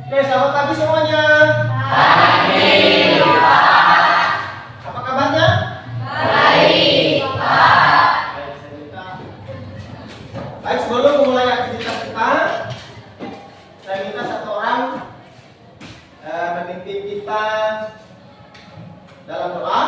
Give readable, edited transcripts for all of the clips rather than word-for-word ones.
Oke, selamat pagi semuanya. Pagi, Pak. Apa kabarnya? Baik, Pak. Baik, sebelum memulai aktivitas kita, saya minta satu orang memimpin kita dalam doa.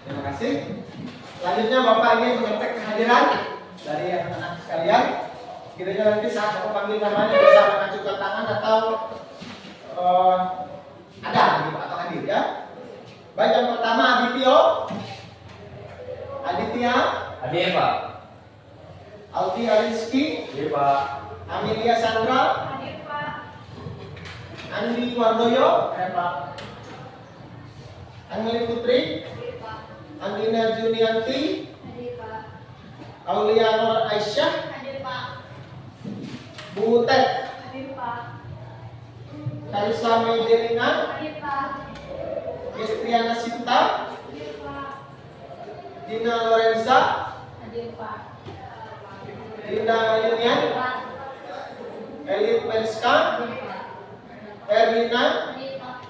Terima kasih. Selanjutnya Bapak ingin mengecek kehadiran dari anak-anak sekalian. Kiranya nanti saat aku panggil namanya bisa mengajukan tangan atau ada gitu, atau hadir ya. Baik, yang pertama Adityo, Aditya, Hadir, Pak. Aldi Aliski, Hadir, Pak. Amelia Sandra, Hadir, Pak. Andi Wardoyo, Pak. Angeli Putri, Hadir, Pak. Andina Junianti, Hadir, Pak. Aulia Nur Aisyah, Hadir, Pak. Bu Ted, Hadir, Pak. Kalisa Meidelina, Hadir, Pak. Yestriana Sinta, Hadir, Pak. Dina Lorenza, Hadir, Pak. Dinda Yunian, Pak. Elit Menska, Hadir, Pak. Erlina, Hadir, Pak.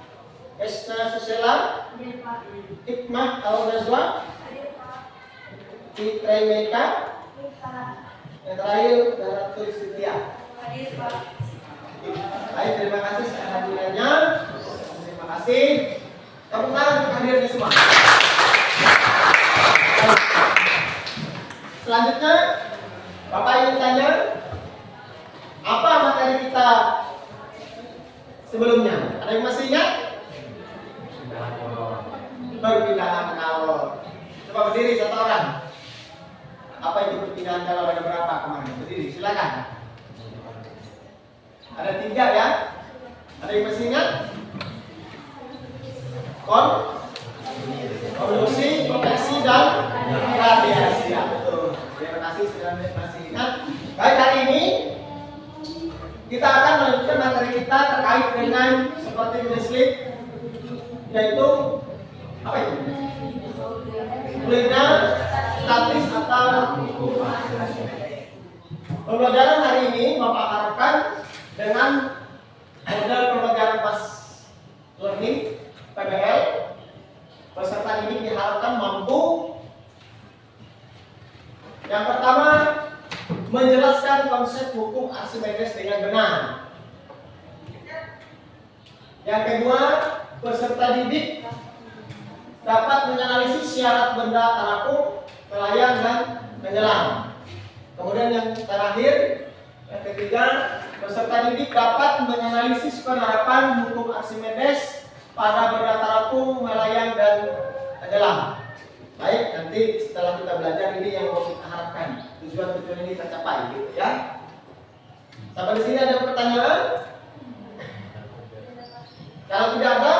Esna Susela, Hadir, Pak. Hikmah Al-Nazwa, Hadir, Pak. Fitri Meka, Hadir, Pak. yang terakhir Daratul Setia. Hadir, Pak. Baik, terima kasih kehadirannya. Terima kasih. Tepuk tangan untuk hadirnya semua. Selanjutnya, Bapak ingin tanya, apa materi kita sebelumnya? Ada yang masih ingat? Perpindahan kalor. Coba berdiri satu orang. Apa itu perpindahan kalor? Ada berapa kemarin? Berdiri, silakan. Ada 3 ya. Ada yang masih ingat? Konduksi, konveksi, dan radiasi. Ya, betul. Terima kasih sudah masih ingat. Baik, hari ini kita akan melanjutkan materi kita terkait dengan seperti listrik, yaitu apa itu? Linear, statis atau pembelajaran hari ini Bapak harapkan dengan model pembelajaran pas learning PBL, peserta ini diharapkan mampu yang pertama menjelaskan konsep hukum Archimedes dengan benar. Yang kedua, peserta didik dapat menganalisis syarat benda terapung, melayang, dan menyelam. Kemudian yang terakhir, yang ketiga, peserta didik dapat menganalisis penerapan hukum Archimedes pada benda terapung, melayang, dan menyelam. Baik, nanti setelah kita belajar ini yang mau kita harapkan, tujuan-tujuan ini tercapai, gitu ya. Sampai di sini ada pertanyaan? Kalau tidak ada,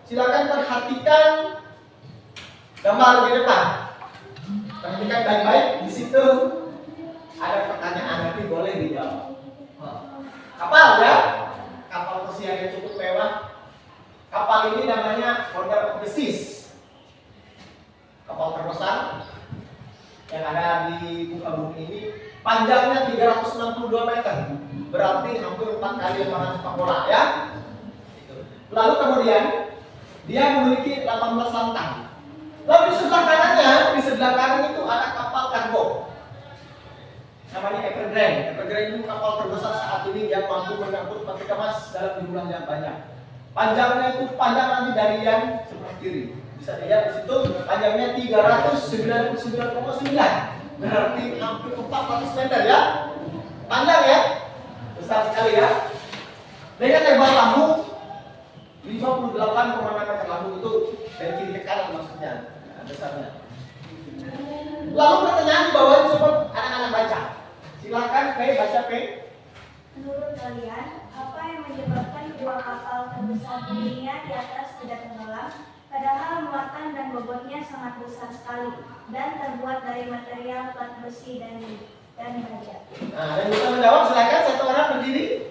silakan perhatikan gambar di depan. Perhatikan baik-baik, di situ ada pertanyaan, nanti boleh dijawab. Kapal ya, kapal pesiar yang cukup mewah. Kapal ini namanya Wonder of the Seas. Kapal terbesar yang ada di muka bumi ini, panjangnya 362 meter, berarti hampir 4 kali lemparan sepak bola ya. Lalu kemudian dia memiliki 18 lantang. Lalu di sebelah kanannya, di sebelah kanan itu ada kapal kargo. Namanya Evergrande. Evergrande itu kapal terbesar saat ini yang mampu mengangkut peti kemas dalam jumlah yang banyak. Panjangnya itu panjang nanti dari yang sebelah kiri. Bisa dilihat di situ panjangnya 399,9. Berarti hampir 400 meter ya. Panjang ya. Besar sekali ya. Dengan lebar lambung 58,6 meter lambung itu dari kiri ke kanan maksudnya. Besarnya. Lalu pertanyaan di bawah ini coba anak-anak baca. Silakan baca P. Menurut kalian, apa yang menyebabkan dua kapal terbesar di dunia di atas tidak tenggelam, padahal muatan dan bobotnya sangat besar sekali dan terbuat dari material plat besi dan baja? Nah, dan bisa menjawab silakan satu orang berdiri.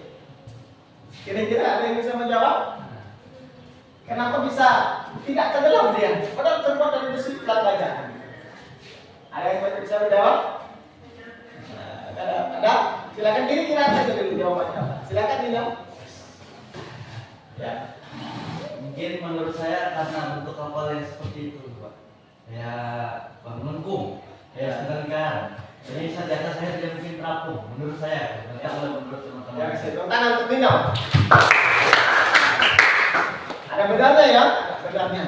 Kira-kira ada yang bisa menjawab? Kenapa bisa tidak tenggelam dia? Padahal terbuat dari besi plat baja. Ada yang bisa menjawab? Ada? Silakan kira-kira aja dulu jawabannya. Silakan Dino. Ya. Mungkin menurut saya karena bentuk kapal yang seperti itu, Pak. Kayak melengkung, kayak sedangkan. Jadi saat di atas saya tidak mungkin terapung, menurut saya. Kalau menurut teman-teman. Ya, saya tepuk tangan untuk Dino. Ada benarnya ya? Ada benarnya.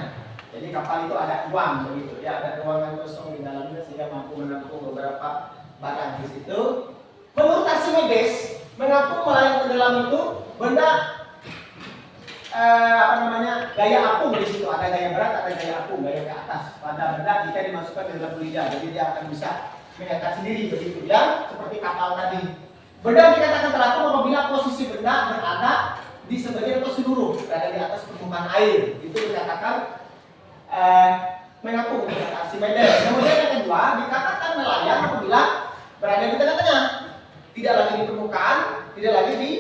Jadi kapal itu ada ruang begitu ya, ada ruangan kosong di dalamnya sehingga mampu menampung beberapa barang di situ. Menurut Archimedes, mengapa melayang tenggelam itu benda gaya apung di situ, ada gaya berat, ada gaya apung, gaya ke atas pada benda jika dimasukkan ke dalam lidah, jadi dia akan bisa mengangkat sendiri begitu ya, seperti kapal tadi. Benda dikatakan terapung apabila posisi benda berada di sebagian atau seluruh berada di atas permukaan air, itu dikatakan mengapung kata Archimedes. Kemudian yang kedua dikatakan melayang apabila berada di tengah-tengah, tidak lagi di permukaan, tidak lagi di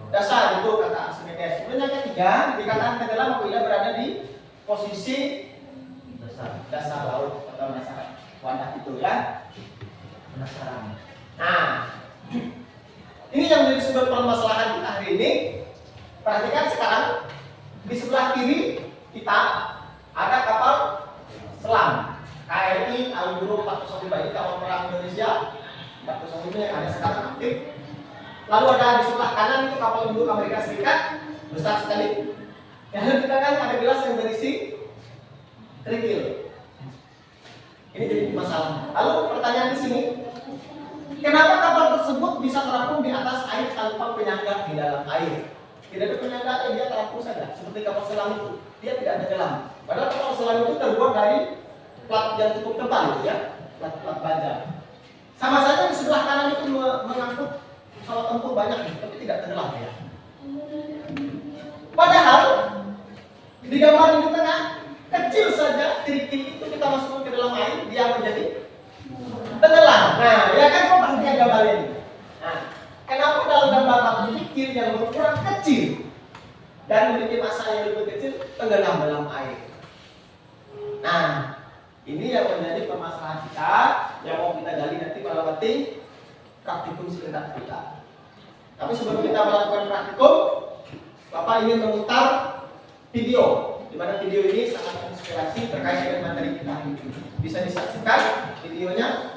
dasar, itu kata Archimedes. Kemudian yang ketiga dikatakan tenggelam apabila berada di posisi dasar laut atau dasar wadah itu ya. Penasaran. Nah, ini yang menjadi sumber permasalahan kita hari ini. Perhatikan sekarang di sebelah kiri kita ada kapal selam KRI Alugoro 405, ini kapal perang Indonesia 405 yang ada sekarang aktif. Lalu ada di sebelah kanan itu kapal induk Amerika Serikat besar sekali. Yang kita kan ada gelas yang berisi kerikil. Ini jadi masalah. Lalu pertanyaan di sini, kenapa kapal tersebut bisa terapung di atas air tanpa penyangga di dalam air? Tidak ada penyangga, dia terapung saja. Seperti kapal selam itu, dia tidak tenggelam. Padahal kapal selam itu terbuat dari plat yang cukup tebal, ya, plat baja. Sama saja di sebelah kanan itu mengangkut pesawat tempur banyak, tapi tidak tenggelam ya. Padahal di gambar di tengah kecil saja kerikil itu kita masukkan ke dalam air, dia menjadi tenggelam. Nah, ya kan kok perhatian gambar ini. Nah, kenapa dalam gambar kerikil yang berukuran kecil dan memiliki massa yang lebih kecil tenggelam dalam air? Nah, ini yang menjadi permasalahan kita yang mau kita gali nanti melewati praktikum singkat kita. Tapi sebelum kita melakukan praktikum, Bapak ingin memutar video, di mana video ini sangat menginspirasi terkait dengan materi kita hari ini. Bisa disaksikan videonya.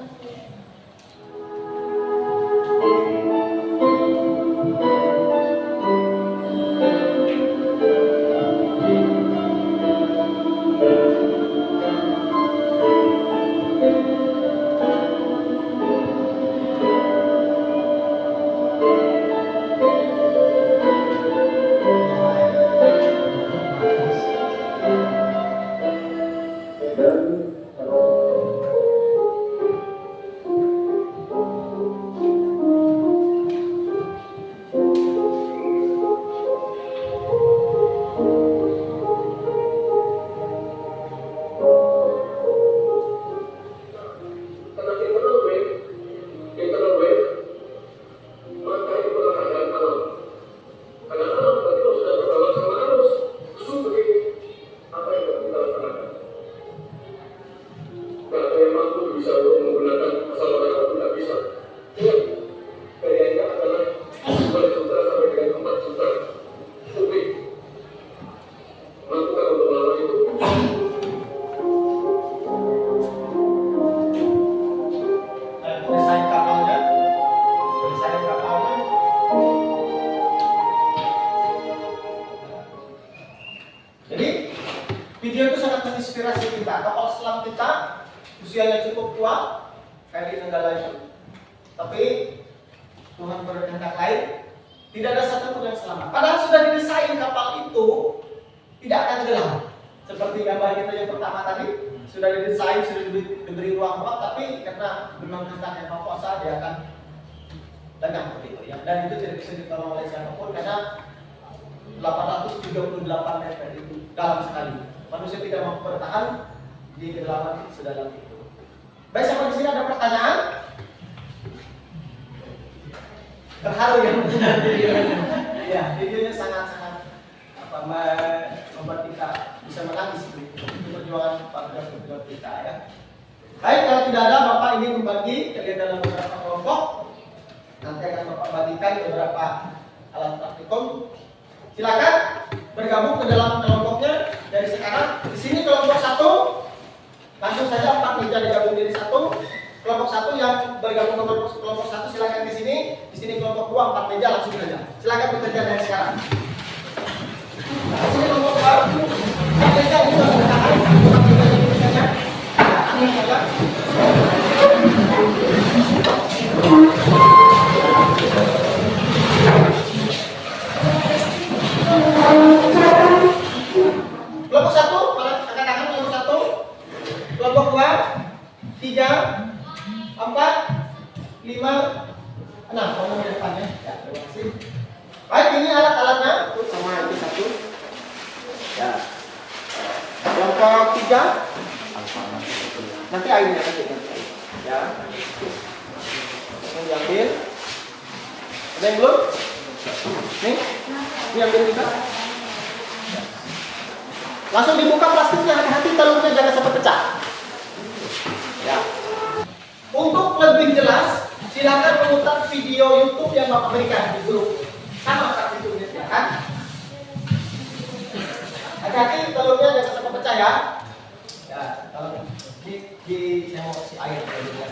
Video itu sangat menginspirasi kita. Kapal selam kita usianya cukup tua, KRI Nanggala itu. Tapi Tuhan berkehendak lain, tidak ada satupun yang selamat. Padahal sudah didesain kapal itu tidak akan tenggelam. Seperti gambar kita yang pertama tadi, sudah didesain, sudah diberi ruang ruang, tapi karena memang kehendak yang Maha Kuasa dia akan lenyap begitu ya. Dan itu tidak bisa ditolong oleh siapapun karena 838 meter itu dalam sekali. Manusia tidak mampu bertahan di kedalaman sedalam itu. Baik, sampai di sini ada pertanyaan? Terharu ya. Ya, videonya sangat-sangat membuat kita bisa menangis itu perjuangan para kita ya. Baik, kalau tidak ada Bapak ingin membagi kalian dalam beberapa kelompok. Nanti akan Bapak bagikan beberapa alat praktikum. Silakan bergabung ke dalam kelompoknya dari sekarang. Di sini kelompok 1 langsung saja 4 meja digabung jadi 1. Kelompok 1 yang bergabung ke kelompok 1 silakan di sini. Di sini kelompok 2 4 meja langsung saja. Silakan bekerja dari sekarang. Di sini kelompok 2 4 meja ini sudah bertahan. 4 meja ini saja. Ini saja. Kelompok 1, angkat tangan kelompok 1. Kelompok 2, 3, 4, 5, 6. Kamu di depannya. Ya, terima kasih. Baik, ini alat-alatnya. Itu sama itu 1. Ya. Kelompok 3. Nanti airnya nanti. Ya. Ini diambil. Ada yang belum? Nih. Ini ambil juga. Langsung dibuka plastiknya, hati-hati telurnya jangan sampai pecah. Ya. Untuk lebih jelas, silakan memutar video YouTube yang Bapak berikan di grup. Sama Kak YouTube-nya silakan. Hati-hati telurnya jangan sampai pecah ya. Ya, kalau di saya mau kasih air dulu ya.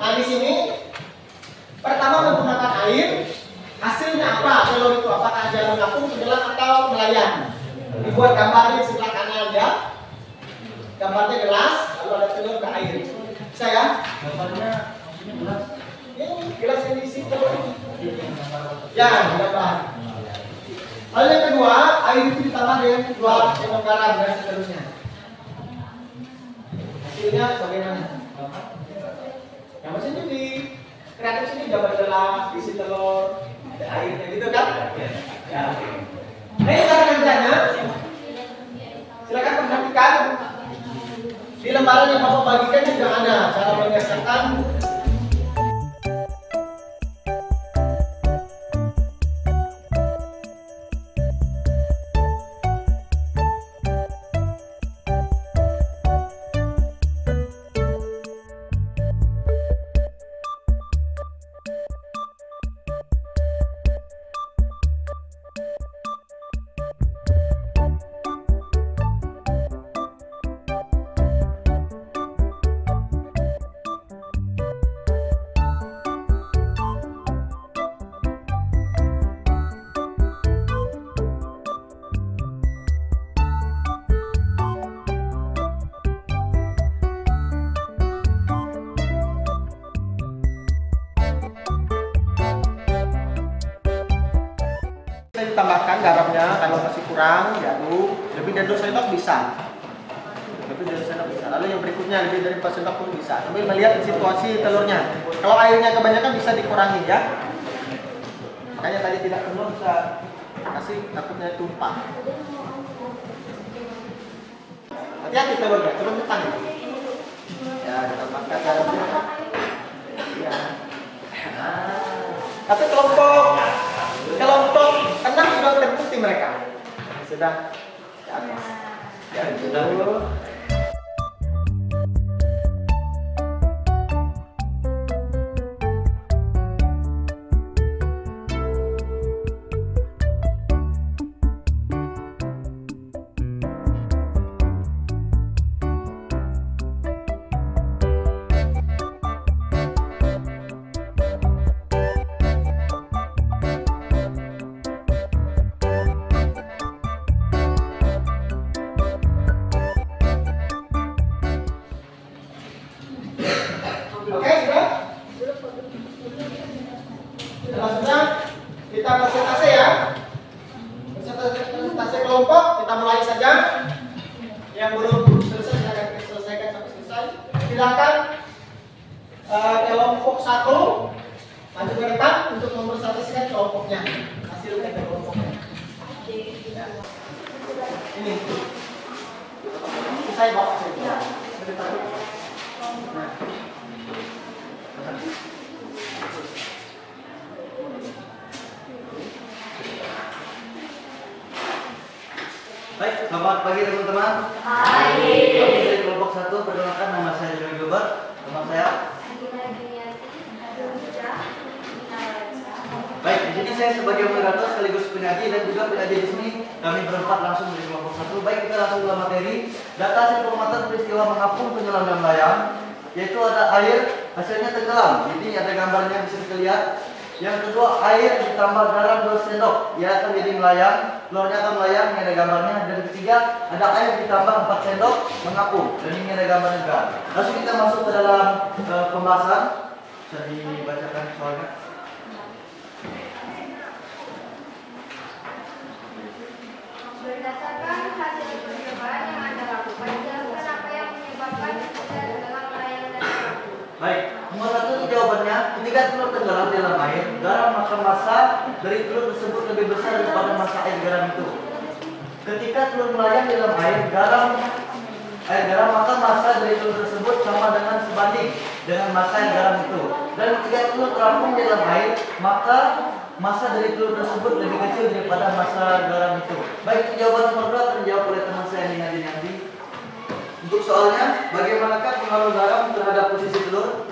Nah, di sini pertama menggunakan air, hasilnya apa? Telur itu apakah dia mengapung, tenggelam atau melayang? Dibuat gambar di sebelah kanan ya. Gambarnya gelas, lalu ada telur ke air. Bisa ya? Gambarnya gelas. Ini gelas yang diisi telur. Ya, gambar. Lalu yang kedua, air itu ditambah dengan 2 sendok garam dan seterusnya. Hasilnya bagaimana? Yang maksudnya di kreatif sini gambar gelas, isi telur, ada airnya gitu kan? Ya. Nah, ini cara kerjanya. Silakan perhatikan di lembaran yang Bapak bagikan juga ada cara mengeserkan. Saya ditambahkan garamnya kalau masih kurang, diaduk. Lebih dari 2 sendok bisa. Lebih dari 2 sendok bisa. Lalu yang berikutnya lebih dari 4 sendok pun bisa. Sambil melihat situasi telurnya. Kalau airnya kebanyakan bisa dikurangi ya. Makanya tadi tidak perlu bisa kasih, takutnya tumpah. Hati-hati telurnya, turun ke tangan. Ya, ditambahkan garamnya. Ya. Tapi kelompok 6 sudah terbukti mereka sudah di atas. Ya, sudah. Oke, sudah? Selanjutnya kita presentasi ya. Presentasi kelompok kita mulai saja. Yang belum selesai kelompok 1 maju ke depan untuk mempresentasikan kelompoknya, hasil dari kelompoknya. Ya. Ini saya bawa saja. Nah. Baik, selamat pagi teman-teman. Pagi. Kami dari kelompok 1, perkenalkan nama saya Joy Gilbert. Teman saya. Baik, di sini saya sebagai moderator sekaligus penyaji dan juga penyaji di sini kami berempat langsung dari kelompok 1. Baik, kita langsung ke materi. Data hasil pengamatan peristiwa mengapung penyelam dan layang, yaitu ada air hasilnya tenggelam. Jadi ada gambarnya bisa kita lihat. Yang kedua, air ditambah garam 2 sendok, ia akan jadi melayang, telurnya akan melayang, ini ada gambarnya. Dan ketiga, ada air ditambah 4 sendok mengapung, dan ini ada gambarnya juga. Langsung kita masuk ke dalam pembahasan. Bisa dibacakan soalnya. Berdasarkan hasil percobaan yang Anda lakukan, jelaskan apa yang menyebabkan tenggelam layang dan perahu. Baik, nomor 1 itu jawabannya. Ketika telur tenggelam di dalam air garam, maka massa dari telur tersebut lebih besar daripada massa air garam itu. Ketika telur melayang di dalam air garam, maka massa dari telur tersebut sama dengan sebanding dengan massa yang garam itu. Dan ketika telur terapung di dalam air, maka massa dari telur tersebut lebih kecil daripada massa garam itu. Baik, jawaban nomor 2 akan dijawab oleh teman saya Nadi. Untuk soalnya, bagaimanakah pengaruh garam terhadap posisi telur?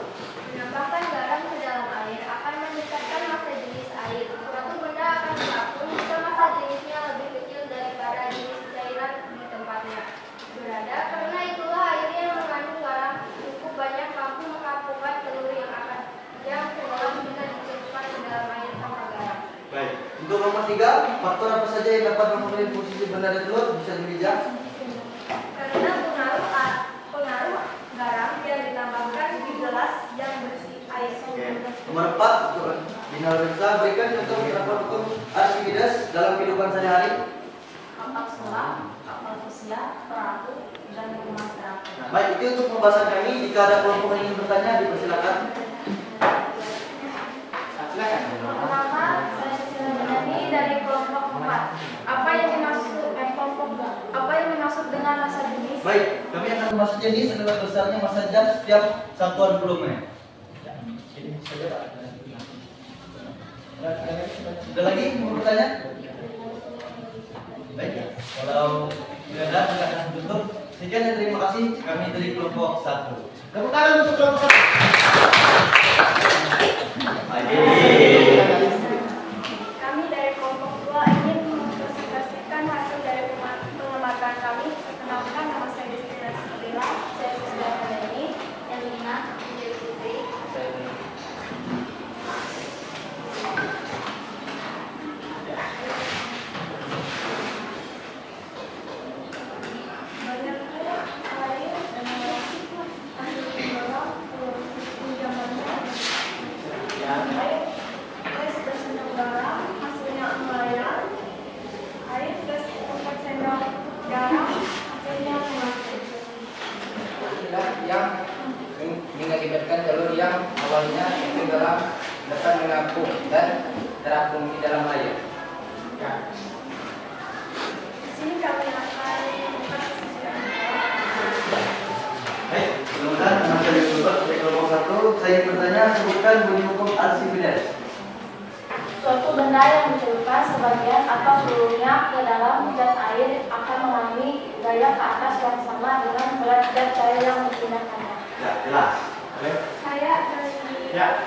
Menambahkan garam ke dalam air akan mendekatkan massa jenis air. Suatu benda akan terapung jika massa jenisnya lebih kecil daripada jenis cairan di tempatnya berada. Karena itulah air yang mengandung garam cukup banyak mampu mengapungkan telur yang tenggelam jika dicelupkan ke dalam air tanpa garam. Baik, untuk nomor 3, faktor apa saja yang dapat mempengaruhi posisi benda dan telur? Bisa dibijak? Karena pengaruh garam yang ditambahkan di gelas yang berisi air. Oke. Nomor 4, untuk Dina Lorenza, berikan contoh beberapa hukum Archimedes dalam kehidupan sehari-hari. Kapal selam, kapal pesiar, perahu, dan rumah terapung. Nah, baik, itu untuk pembahasan kami. Jika ada kelompok yang ingin bertanya, dipersilakan. Silakan. Pertama, saya Silviani dari kelompok 4. Apa yang dimaksud dengan massa jenis? Baik, kami akan masuk jenis adalah besarnya massa jam setiap satuan volume. Ya, ini saja. Ada lagi mau bertanya? Baik, kalau tidak ada, kita akan tutup. Sekian dan terima kasih. Kami dari kelompok 1. Tepuk tangan untuk kelompok 1. Kami dari kelompok 2 ingin mempresentasikan hasil dari pengamatan kami. Perkenalkan, nama saya Destina Sibila, saya Siswa Akademi, Elina, Dewi Putri. Banyaknya air dan ahli dalam pinjamannya. Air plus 2 sendok garam, hasilnya melayang. Air plus 4 sendok garam, hasilnya mengapung. Yang mengakibatkan telur yang awalnya itu dalam dapat mengapung dan terapung di dalam air. Ya. Di sini kami akan mempresentasikan. Baik, teman-teman, nama saya Gilbert dari kelompok 1. Saya ingin bertanya, sebutkan bunyi hukum Archimedes. Suatu benda yang dicelupkan sebagian atau seluruhnya ke dalam jas air akan mengalami gaya ke atas yang sama dengan berat zat cair yang digunakannya. Ya, jelas. Oke. Saya Ya.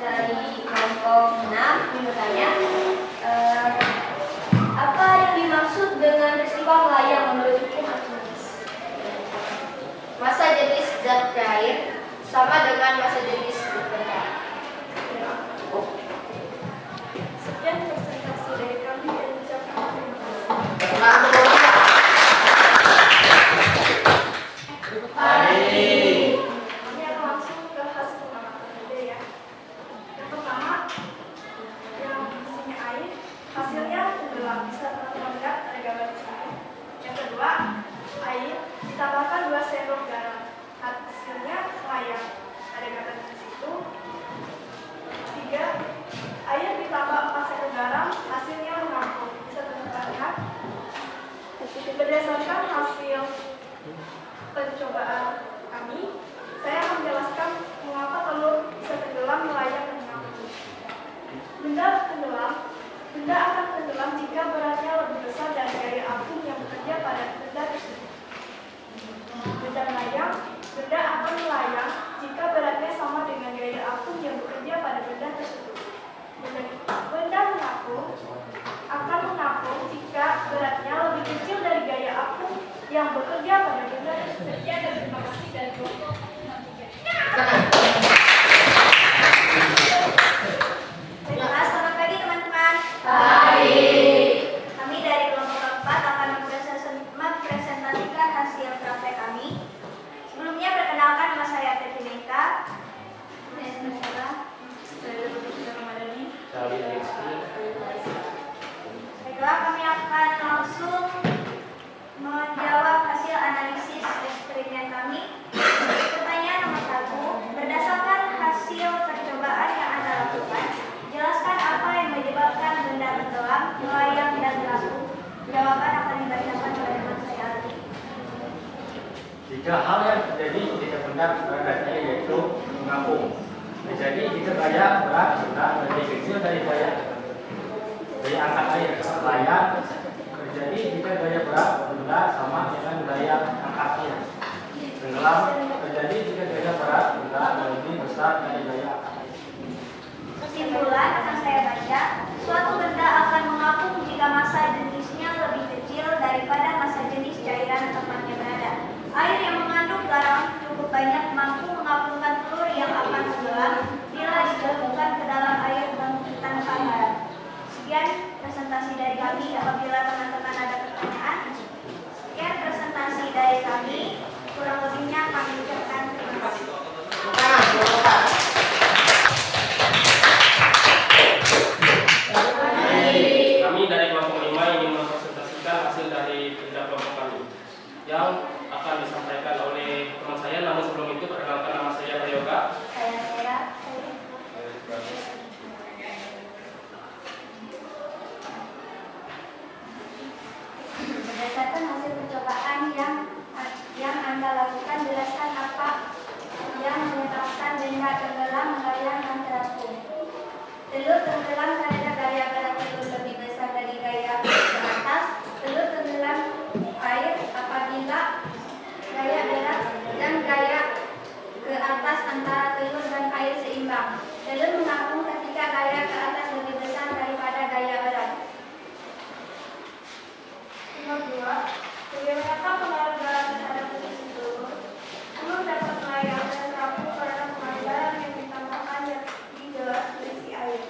dari kelompok 6 bertanya, apa yang dimaksud dengan peristiwa melayang menurut hukum Archimedes? Massa jenis zat cair sama dengan massa jenis benda. Sekian presentasi dari kami dan ucapkan terima kasih. Kami akan langsung ke hasil pengamatan saja ya. Yang pertama, yang isinya air, hasilnya tenggelam. Bisa teman-teman lihat ada gambar di sini. Yang kedua, air ditambahkan 2 sendok garam. Hasilnya melayang. Ada gambar di sini. Berdasarkan hasil percobaan kami, saya akan menjelaskan mengapa telur bisa tenggelam nelayan dan mengapung. Benda akan tenggelam jika beratnya lebih besar dari gaya apung yang bekerja pada benda tersebut. Benda akan melayang jika beratnya sama dengan gaya apung yang bekerja pada benda tersebut. Benda mengapung akan mengapung jika beratnya lebih kecil dari gaya apung yang bekerja pada benda tersebut. Sekian dan terima kasih dari kelompok 63. Baiklah, selamat pagi teman-teman. Kami dari kelompok keempat akan mempresentasikan hasil praktek kami. Sebelumnya perkenalkan, nama saya Teti Meka. Baiklah, kami akan langsung menjawab hasil analisis eksperimen kami. Pertanyaan nomor 1, berdasarkan hasil percobaan yang Anda lakukan, jelaskan apa yang menyebabkan benda tenggelam, melayang, dan mengapung. Jawaban akan dibacakan oleh teman saya Ali. Jika hal yang terjadi tidak benar beratnya yaitu mengapung. Jadi jika gaya berat benda lebih kecil dari gaya angkat air layar, terjadi jika gaya berat benda sama dengan gaya angkat air. Tenggelam terjadi jika gaya berat benda lebih besar dari gaya angkat air. Kesimpulan akan saya baca. Suatu benda akan mengapung jika massa jenisnya lebih kecil daripada massa jenis cairan tempatnya berada. Air yang mengandung garam cukup banyak mampu mengapungkan telur yang akan tenggelam bila dicelupkan ke dalam air tanpa garam. Sekian presentasi dari kami. Apabila teman-teman ada pertanyaan, sekian presentasi dari kami. Kurang lebihnya kami ucapkan terima kasih. Kami dari kelompok 5 ingin mempresentasikan hasil dari kerja kelompok kami yang akan disampaikan oleh teman saya. Namun sebelum itu perkenalkan, nama saya Prayoga. Berdasarkan hasil percobaan yang Anda lakukan, jelaskan apa yang menyebabkan benda tenggelam, melayang, dan terapung. Telur tenggelam karena gaya berat telur lebih besar dari gaya ke atas. Telur tenggelam air apabila gaya berat dan gaya ke atas antara telur dan air seimbang. Telur mengapung ketika gaya ke atas lebih besar daripada gaya berat. Nomor 2, bagaimana pengaruh garam terhadap posisi telur? Telur dapat melayang dan terapung karena pengaruh garam yang ditambahkan yang jelas berisi air.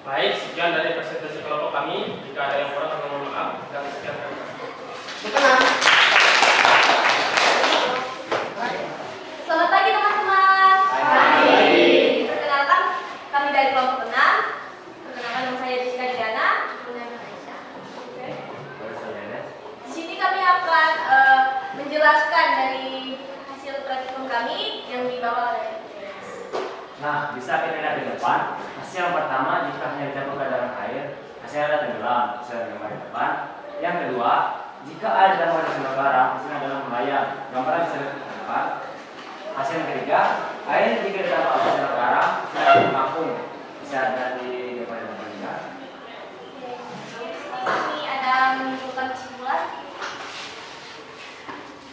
Baik, sekian dari presentasi kelompok kami. Jika ada yang kurang, kami mohon maaf. Dan sekian dari kami. Selamat pagi teman-teman. Perkenalkan, kami dari kelompok 6. Perkenalkan, nama saya Jessica Diana. Oke. Di sini kami akan menjelaskan dari hasil praktikum kami yang dibawa oleh Nah, bisa kita lihat di depan. Hasil yang pertama, jika hanya dicampurkan dalam air, hasilnya adalah tenggelam. Hasil yang gambar di depan. Yang kedua, jika air dicampurkan dengan garam, hasilnya adalah melayang. Gambaran bisa dilihat di depan. Hasil yang ketiga, air jika dicampurkan dengan garam, hasilnya adalah mengapung. Bisa ada di depan juga. kami ada menyimpulkan kesimpulan.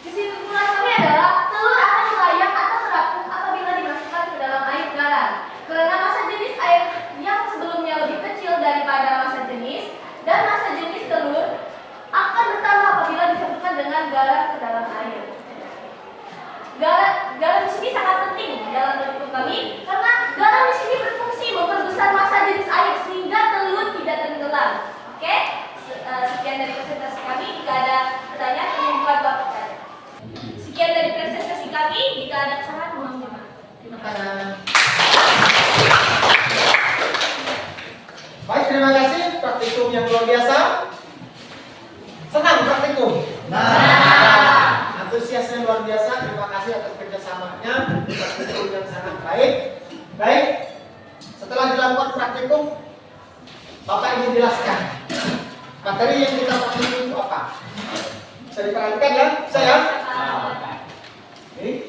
Kesimpulan kami adalah telur akan melayang atau terapung apabila dimasukkan ke dalam air garam. Karena massa jenis air yang sebelumnya lebih kecil daripada massa jenis dan massa jenis telur akan bertambah apabila dicampurkan dengan garam ke dalam air. Garam di sini sangat penting dalam praktikum kami karena garam di sini berfungsi memperbesar massa jenis air sehingga telur tidak tenggelam. Oke? Sekian dari presentasi kami. Jika ada pertanyaan, kami buka dua pertanyaan. Sekian dari presentasi kami. Jika ada kesalahan, mohon maaf. Terima kasih. Baik, terima kasih. Praktikum yang luar biasa. Senang praktikum. Antusiasnya luar biasa. Terima kasih atas kerjasamanya. Praktikum yang sangat baik. Baik. Setelah dilakukan praktikum, Bapak ingin jelaskan materi yang kita praktikum itu apa? Bisa diperhatikan ya, saya. Oke.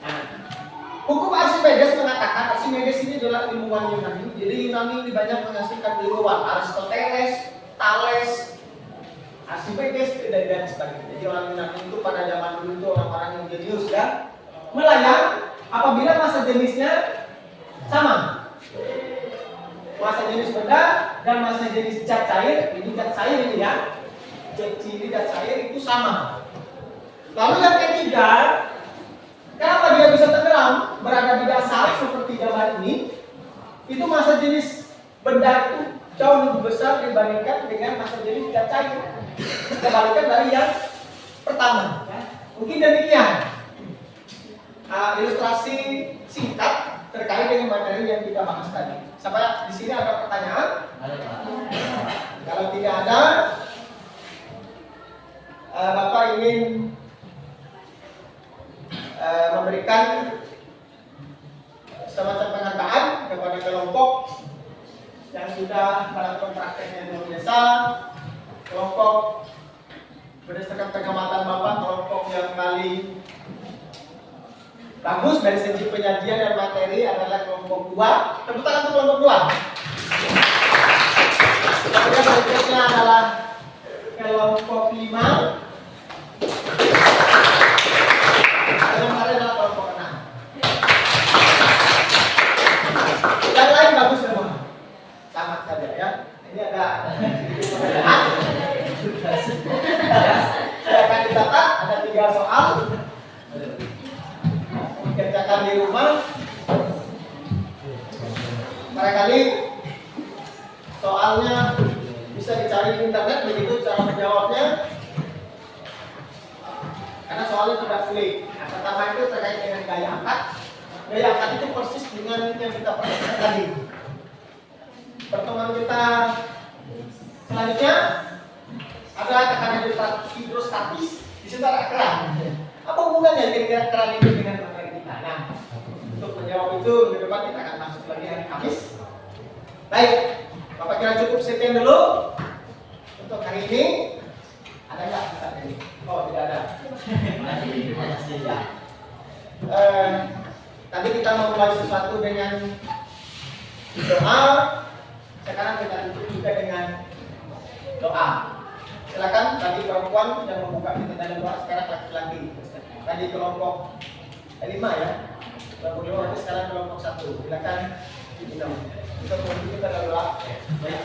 Nah, hukum Archimedes mengatakan Archimedes ini adalah ilmuwan Yunani. Jadi Yunani ini banyak menghasilkan ilmuwan Aristoteles, Thales, Archimedes dan sebagainya. Jadi orang Yunani itu pada zaman dulu itu orang-orang yang jenius ya. Melayang apabila masa jenisnya sama. Masa jenis benda dan masa jenis zat cair, ini zat cair ini ya. Ciri zat cair itu sama. Lalu yang ketiga, kenapa dia bisa tenggelam berada di dasar seperti gambar ini? Itu masa jenis benda itu jauh lebih besar dibandingkan dengan masa jenis zat cair. Kebalikan dari yang pertama. Ya. Mungkin demikian ilustrasi singkat terkait dengan materi yang kita bahas tadi. Sampai di sini ada pertanyaan? Ada Pak. Kalau tidak ada, Bapak ingin memberikan semacam penghargaan kepada kelompok yang sudah melakukan prakteknya luar biasa, kelompok berdasarkan pengamatan Bapak, kelompok yang paling bagus dari segi penyajian dan materi adalah kelompok 2. Tepuk tangan untuk kelompok 2. Kemudian berikutnya adalah kelompok 5. Yang adalah kelompok 6. Yang lain bagus semua. Sama saja ya. Ini ada perbedaan. Saya akan dicatat ada 3 soal. Kerjakan di rumah. Barangkali soalnya bisa dicari di internet begitu cara menjawabnya. Karena soalnya tidak sulit. Yang pertama itu terkait dengan gaya angkat. Gaya angkat itu persis dengan yang kita perhatikan tadi. Pertemuan kita selanjutnya adalah tekanan hidrostatis. Di situ ada keran. Apa hubungannya kira-kira keran itu dengan materi kita? Nah, untuk menjawab itu minggu depan kita akan masuk lagi hari Kamis. Baik, Bapak kira cukup sekian dulu untuk hari ini. Ada nggak saat ini? Oh, tidak ada. Terima kasih. Ya. Tadi kita memulai sesuatu dengan doa. Sekarang kita tutup juga dengan doa. Silakan tadi perempuan yang membuka pintu dalam doa, sekarang laki-laki. Tadi kelompok 5 ya. Kelompok 5 nanti sekarang kelompok 1. Silakan diminum. Kita menuju kita doa. Baik.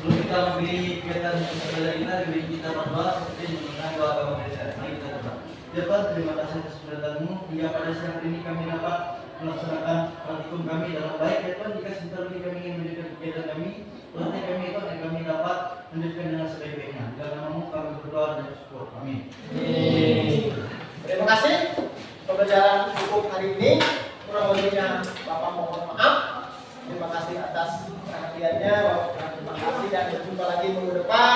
Sebelum kita memberi kegiatan saudara kita, diberi kita berdoa seperti mengenai doa agama Indonesia. Mari kita berdoa. Ya Tuhan, terima kasih atas kedatangan-Mu hingga pada siang ini kami dapat melaksanakan praktikum kami dalam baik. Ya Tuhan, jika sebentar lagi kami ingin menunjukkan kegiatan kami, Tuhan kami itu dan kami dapat menunjukkan dengan sebaik-baiknya. Dalam nama-Mu kami berdoa dan bersyukur. Amin. Terima kasih. Pembelajaran cukup hari ini. Kurang lebihnya Bapak mohon maaf. Terima kasih atas perhatiannya. Terima kasih dan berjumpa lagi minggu depan.